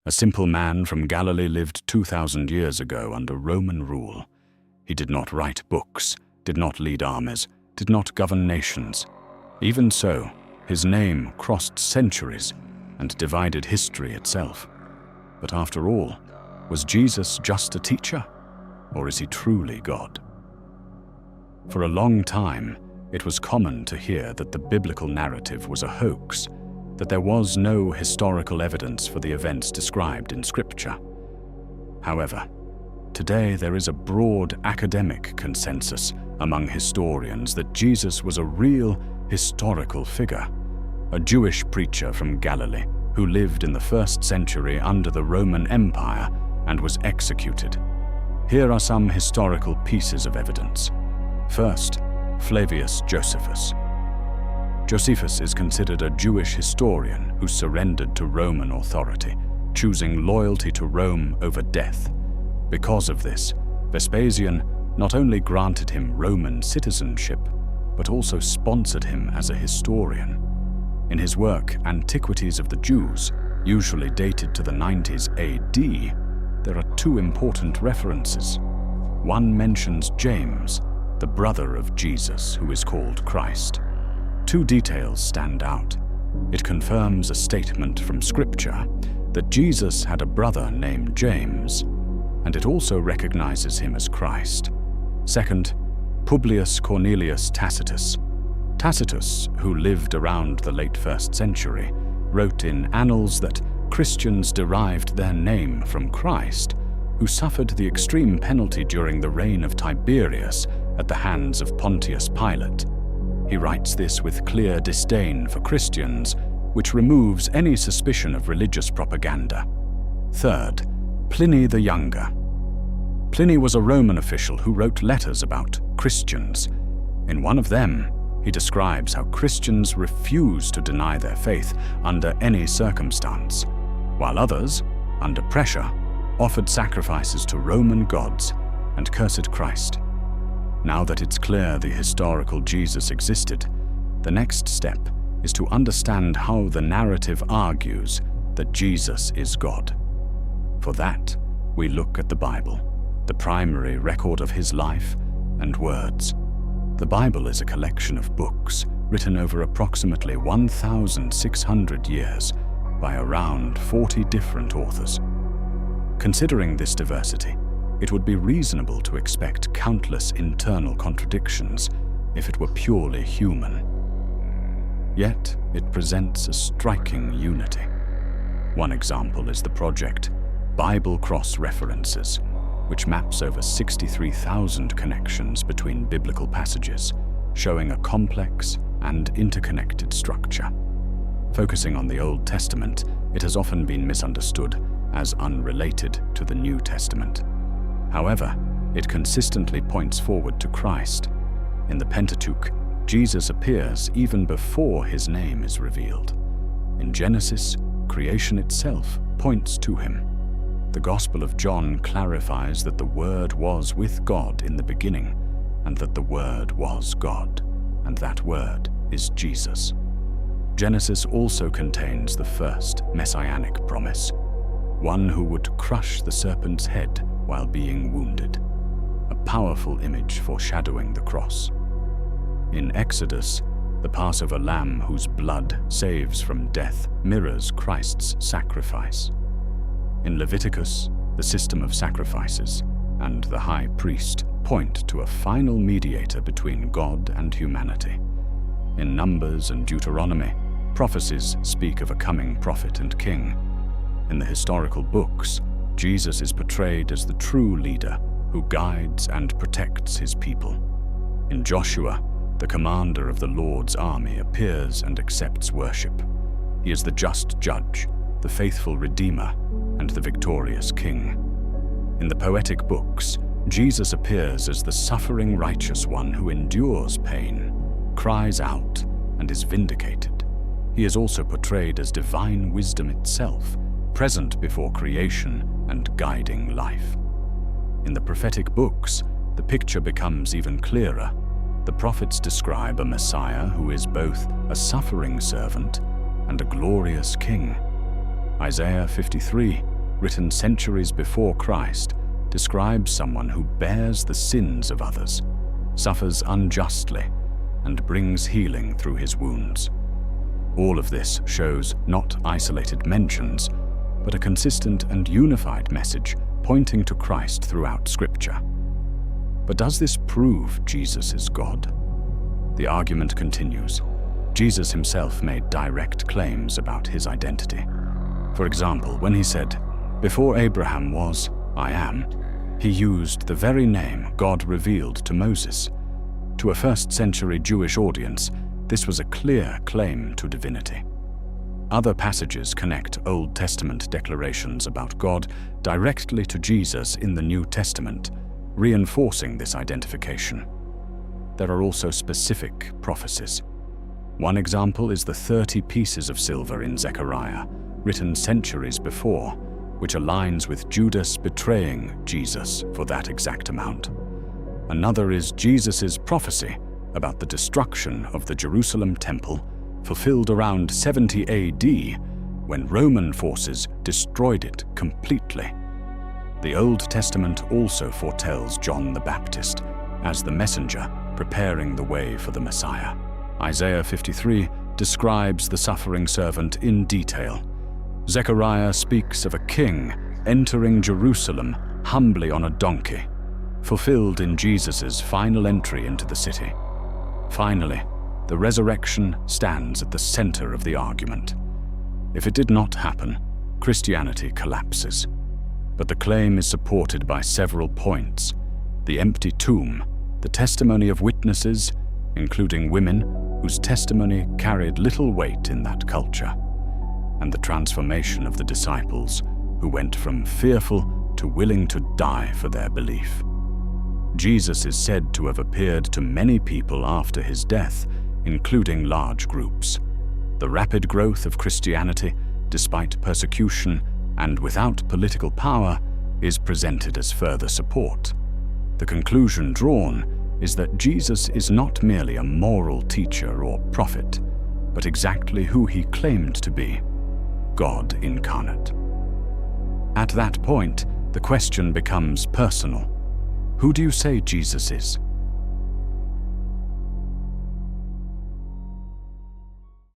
A simple man from Galilee lived 2,000 years ago under Roman rule. He did not write books, did not lead armies, did not govern nations. Even so, his name crossed centuries and divided history itself. But after all, was Jesus just a teacher, or is he truly God? For a long time, it was common to hear that the biblical narrative was a hoax, that there was no historical evidence for the events described in Scripture. However, today there is a broad academic consensus among historians that Jesus was a real historical figure, a Jewish preacher from Galilee who lived in the 1st century under the Roman Empire and was executed. Here are some historical pieces of evidence. First, Flavius Josephus. Josephus is considered a Jewish historian who surrendered to Roman authority, choosing loyalty to Rome over death. Because of this, Vespasian not only granted him Roman citizenship, but also sponsored him as a historian. In his work, Antiquities of the Jews, usually dated to the 90s AD, there are 2 important references. One mentions James, the brother of Jesus, who is called Christ. 2 details stand out. It confirms a statement from Scripture that Jesus had a brother named James, and it also recognizes him as Christ. Second, Publius Cornelius Tacitus. Tacitus, who lived around the late 1st century, wrote in Annals that Christians derived their name from Christ, who suffered the extreme penalty during the reign of Tiberius at the hands of Pontius Pilate. He writes this with clear disdain for Christians, which removes any suspicion of religious propaganda. Third, Pliny the Younger. Pliny was a Roman official who wrote letters about Christians. In one of them, he describes how Christians refused to deny their faith under any circumstance, while others, under pressure, offered sacrifices to Roman gods and cursed Christ. Now that it's clear the historical Jesus existed, the next step is to understand how the narrative argues that Jesus is God. For that, we look at the Bible, the primary record of his life and words. The Bible is a collection of books written over approximately 1,600 years by around 40 different authors. Considering this diversity, it would be reasonable to expect countless internal contradictions if it were purely human. Yet, it presents a striking unity. One example is the project Bible Cross-References, which maps over 63,000 connections between biblical passages, showing a complex and interconnected structure. Focusing on the Old Testament, it has often been misunderstood as unrelated to the New Testament. However, it consistently points forward to Christ. In the Pentateuch, Jesus appears even before his name is revealed. In Genesis, creation itself points to him. The Gospel of John clarifies that the Word was with God in the beginning, and that the Word was God, and that Word is Jesus. Genesis also contains the first messianic promise, one who would crush the serpent's head while being wounded, a powerful image foreshadowing the cross. In Exodus, the Passover lamb whose blood saves from death mirrors Christ's sacrifice. In Leviticus, the system of sacrifices and the high priest point to a final mediator between God and humanity. In Numbers and Deuteronomy, prophecies speak of a coming prophet and king. In the historical books, Jesus is portrayed as the true leader who guides and protects his people. In Joshua, the commander of the Lord's army appears and accepts worship. He is the just judge, the faithful redeemer, and the victorious king. In the poetic books, Jesus appears as the suffering righteous one who endures pain, cries out, and is vindicated. He is also portrayed as divine wisdom itself, present before creation and guiding life. In the prophetic books, the picture becomes even clearer. The prophets describe a Messiah who is both a suffering servant and a glorious king. Isaiah 53 written centuries before Christ, describes someone who bears the sins of others, suffers unjustly, and brings healing through his wounds. All of this shows not isolated mentions, but a consistent and unified message pointing to Christ throughout Scripture. But does this prove Jesus is God? The argument continues. Jesus himself made direct claims about his identity. For example, when he said, "Before Abraham was, I am," he used the very name God revealed to Moses. To a first-century Jewish audience, this was a clear claim to divinity. Other passages connect Old Testament declarations about God directly to Jesus in the New Testament, reinforcing this identification. There are also specific prophecies. One example is the 30 pieces of silver in Zechariah, written centuries before, which aligns with Judas betraying Jesus for that exact amount. Another is Jesus' prophecy about the destruction of the Jerusalem temple, fulfilled around 70 AD, when Roman forces destroyed it completely. The Old Testament also foretells John the Baptist as the messenger preparing the way for the Messiah. Isaiah 53 describes the suffering servant in detail. Zechariah speaks of a king entering Jerusalem humbly on a donkey, fulfilled in Jesus' final entry into the city. Finally, the resurrection stands at the center of the argument. If it did not happen, Christianity collapses. But the claim is supported by several points: the empty tomb, the testimony of witnesses, including women whose testimony carried little weight in that culture, and the transformation of the disciples who went from fearful to willing to die for their belief. Jesus is said to have appeared to many people after his death, including large groups. The rapid growth of Christianity, despite persecution and without political power, is presented as further support. The conclusion drawn is that Jesus is not merely a moral teacher or prophet, but exactly who he claimed to be: God incarnate. At that point, the question becomes personal. Who do you say Jesus is?